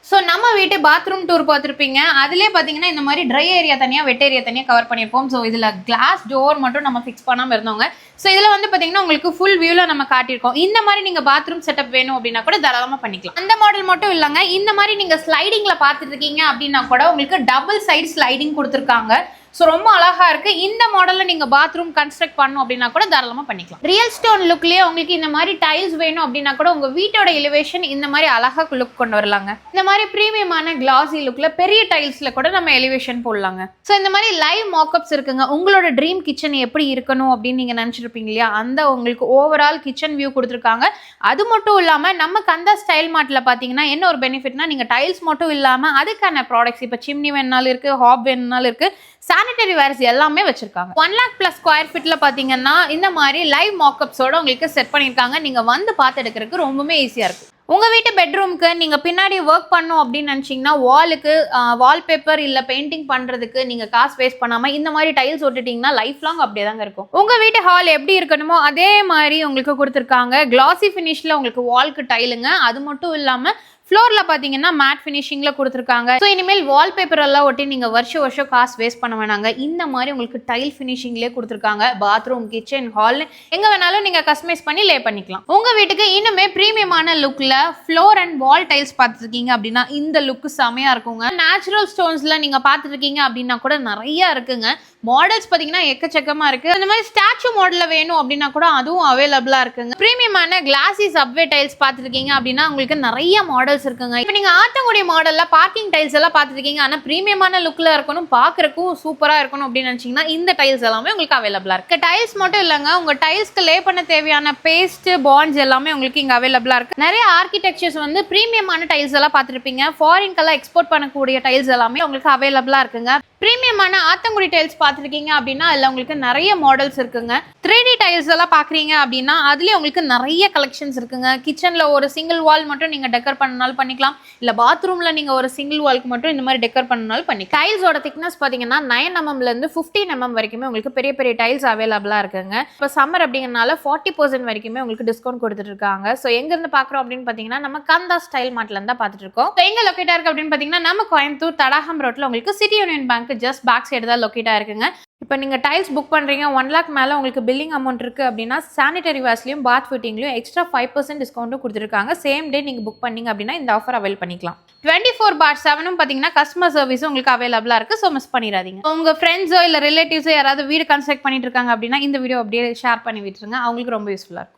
So நம்ம வீட்டு bathroom tour பார்த்துருப்பீங்க. அதுலேயே பார்த்தீங்கன்னா இந்த மாதிரி ட்ரை ஏரியா தனியாக வெட் ஏரியா தனியாக கவர் பண்ணியிருப்போம். ஸோ இதில் கிளாஸ் டோர் மட்டும் நம்ம ஃபிக்ஸ் பண்ணாமல் இருந்தவங்க. ஸோ இதில் வந்து பார்த்தீங்கன்னா உங்களுக்கு ஃபுல் வியூவில் நம்ம காட்டியிருக்கோம். இந்த மாதிரி நீங்கள் பாத்ரூம் செட்டப் வேணும் அப்படின்னா கூட தாராளமாக பண்ணிக்கலாம். அந்த மாடல் மட்டும் இல்லைங்க, இந்த மாதிரி நீங்கள் ஸ்லைடிங்கில் பார்த்துட்டு இருக்கீங்க அப்படின்னா கூட உங்களுக்கு டபுள் சைடு ஸ்லைடிங் கொடுத்துருக்காங்க. ஸோ ரொம்ப அழகா இருக்கு. இந்த மாடல்ல நீங்க பாத்ரூம் கன்ஸ்ட்ரக்ட் பண்ணணும் அப்படின்னா கூட தாராளமா பண்ணிக்கலாம். ரியல் ஸ்டோன் லுக்லயே உங்களுக்கு இந்த மாதிரி டைல்ஸ் வேணும் அப்படின்னா கூட உங்க வீட்டோட எலிவேஷன் இந்த மாதிரி அழகா லுக் கொண்டு வரலாங்க. இந்த மாதிரி பிரீமியமான கிளாசி லுக்ல பெரிய டைல்ஸ்ல கூட நம்ம எலிவேஷன் போடலாங்க. ஸோ இந்த மாதிரி லைவ் மாக்அப்ஸ் இருக்குங்க. உங்களோட ட்ரீம் கிச்சன் எப்படி இருக்கணும் அப்படின்னு நீங்க நினைச்சிருப்பீங்க இல்லையா, அந்த உங்களுக்கு ஓவரால் கிச்சன் வியூ கொடுத்துருக்காங்க. அது மட்டும் இல்லாம நம்ம கந்தா ஸ்டைல் மார்ட்ல பாத்தீங்கன்னா என்ன ஒரு பெனிஃபிட்னா, நீங்க டைல்ஸ் மட்டும் இல்லாம அதுக்கான ப்ராடக்ட்ஸ் இப்ப சிம்னி வேணுனாலும் இருக்கு, ஹாப் வேணுனாலும் இருக்கு, சானிட்டரி வேர்ஸ் எல்லாமே வச்சிருக்காங்க. 1 lakh plus ஸ்கொயர் ஃபீட்ல பாத்தீங்கன்னா இந்த மாதிரி லைவ் மாக்அப்ஸோட உங்களுக்கு செட் பண்ணிருக்காங்க. நீங்க வந்து பார்த்து எடுக்கிறதுக்கு ரொம்பவே ஈஸியா இருக்கு. உங்க வீட்டு பெட்ரூம்க்கு நீங்க பின்னாடி ஒர்க் பண்ணும் அப்படின்னு நினைச்சீங்கன்னா வாலுக்கு வால்பேப்பர் இல்ல பெயிண்டிங் பண்றதுக்கு நீங்க காசு வேஸ்ட் பண்ணாம இந்த மாதிரி டைல்ஸ் ஒட்டிட்டீங்கன்னா லைஃப் லாங் அப்படியே தாங்க இருக்கும். உங்க வீட்டு ஹால் எப்படி இருக்கணுமோ அதே மாதிரி உங்களுக்கு கொடுத்துருக்காங்க. கிளாசி ஃபினிஷ்ல உங்களுக்கு வால்க்கு டைலுங்க. அது மட்டும் இல்லாம ஃப்ளோர்ல பாத்தீங்கன்னா மேட் ஃபினிஷிங்ல கொடுத்துருக்காங்க. ஸோ இனிமேல் வால்பேப்பர் எல்லாம் ஒட்டி நீங்க வருஷம் காசு வேஸ்ட் பண்ண வேணாங்க. இந்த மாதிரி உங்களுக்கு டைல் ஃபினிஷிங்லேயே கொடுத்துருக்காங்க. பாத்ரூம், கிச்சன், ஹால் எங்க வேணாலும் நீங்க கஸ்டமைஸ் பண்ணி லே பண்ணிக்கலாம். உங்க வீட்டுக்கு இன்னுமே பிரீமியமான லுக்ல ஃப்ளோர் அண்ட் வால் டைல்ஸ் பார்த்துருக்கீங்க அப்படின்னா இந்த லுக் செமையா இருக்குங்க. நேச்சுரல் ஸ்டோன்ஸ்ல நீங்க பார்த்துருக்கீங்க அப்படின்னா கூட நிறைய இருக்குங்க. மாடல்ஸ் பாத்தீங்கன்னா எக்கச்சக்கமா இருக்கு. அந்த மாதிரி ஸ்டாச்சு மாடல்ல வேணும் அப்படின்னா கூட அதுவும் அவைலபிளா இருக்குங்க. பிரீமியமான கிளாசி சப்வே டைல்ஸ் பார்த்துருக்கீங்க அப்படின்னா உங்களுக்கு நிறைய மாடல்ஸ் இருக்குங்க. இப்போ நீங்க ஆத்தங்குடி மாடல்ல பார்க்கிங் டைல்ஸ் எல்லாம் பார்த்துருக்கீங்க, ஆனா பிரீமியமான லுக்ல இருக்கணும், பாக்குறதுக்கும் சூப்பரா இருக்கணும் அப்படின்னு நினைச்சீங்கன்னா இந்த டைல்ஸ் எல்லாமே உங்களுக்கு அவைலபிளா இருக்கு. டைல்ஸ் மட்டும் இல்லைங்க, உங்க டைல்ஸ்க்கு லே பண்ண தேவையான பேஸ்ட், பாண்ட்ஸ் எல்லாமே உங்களுக்கு இங்க அவைலபிளா இருக்கு. நிறைய ஆர்கிடெக்சர்ஸ் வந்து பிரீமியமான டைல்ஸ் எல்லாம் பார்த்துருப்பீங்க. ஃபாரின்கெல்லாம் எக்ஸ்போர்ட் பண்ணக்கூடிய டைல்ஸ் எல்லாமே உங்களுக்கு அவைலபிளா இருக்குங்க. பிரீமியமான ஆத்தங்குடி டைல்ஸ் பார்த்துருக்கீங்க அப்படின்னா அதில் உங்களுக்கு நிறைய மாடல்ஸ் இருக்குங்க. 3D டைல்ஸ் எல்லாம் பார்க்குறீங்க அப்படின்னா அதுலேயே உங்களுக்கு நிறைய கலெக்ஷன்ஸ் இருக்குங்க. கிச்சனில் ஒரு சிங்கிள் வால் மட்டும் நீங்கள் டெக்கர் பண்ணனாலும் பண்ணிக்கலாம், இல்லை பாத்ரூமில் நீங்கள் ஒரு சிங்கிள் வால்க்கு மட்டும் இந்த மாதிரி டெக்கர் பண்ணனாலும் பண்ணிக்கலாம். டைல்ஸோட திக்னஸ் பார்த்தீங்கன்னா 9 mmலேருந்து 15 mm வரைக்குமே உங்களுக்கு பெரிய பெரிய டைல்ஸ் அவைலபிளாக இருக்குங்க. இப்போ சம்மர் அப்படிங்கிறனால 40% வரைக்குமே உங்களுக்கு டிஸ்கவுண்ட் கொடுத்துட்டு இருக்காங்க. ஸோ எங்கேருந்து பார்க்குறோம் அப்படின்னு பார்த்தீங்கன்னா நம்ம கந்தா ஸ்டைல் மார்ட்லேருந்து தான் பார்த்துட்டு இருக்கோம். ஸோ எங்கே லொக்கேட்டாக இருக்குது அப்படின்னு பார்த்தீங்கன்னா நம்ம கோயம்புத்தூர் தடாகம் ரோட்டில் உங்களுக்கு city union bank just back side தான் லொக்கேட் ஆயிருக்குங்க. இப்போ நீங்கள் டைல்ஸ் புக் பண்ணுறீங்க, 1 lakh மேலே உங்களுக்கு பில்லிங் அமௌண்ட் இருக்குது அப்படின்னா சானிட்டரி வேர்ஸ்லையும் பாத் ஃபிட்டிங்லையும் எக்ஸ்ட்ரா 5% டிஸ்கவுண்ட்டும் கொடுத்துருக்காங்க. சேம் டே நீங்கள் புக் பண்ணீங்க அப்படின்னா இந்த ஆஃபர் அவைல் பண்ணிக்கலாம். 24/7 பார்த்தீங்கன்னா கஸ்டமர் சர்வீஸும் உங்களுக்கு அவைலபிளாக இருக்குது. ஸோ மிஸ் பண்ணிடாதீங்க. உங்கள் ஃப்ரெண்ட்ஸோ இல்லை ரிலேட்டிவ்ஸோ யாராவது வீடு கன்ஸ்ட்ரக்ட் பண்ணிட்டு இருக்காங்க அப்படின்னா இந்த வீடியோ அப்படியே ஷேர் பண்ணி விட்டுருங்க. அவங்களுக்கு ரொம்ப யூஸ்ஃபுல்லாக இருக்கும்.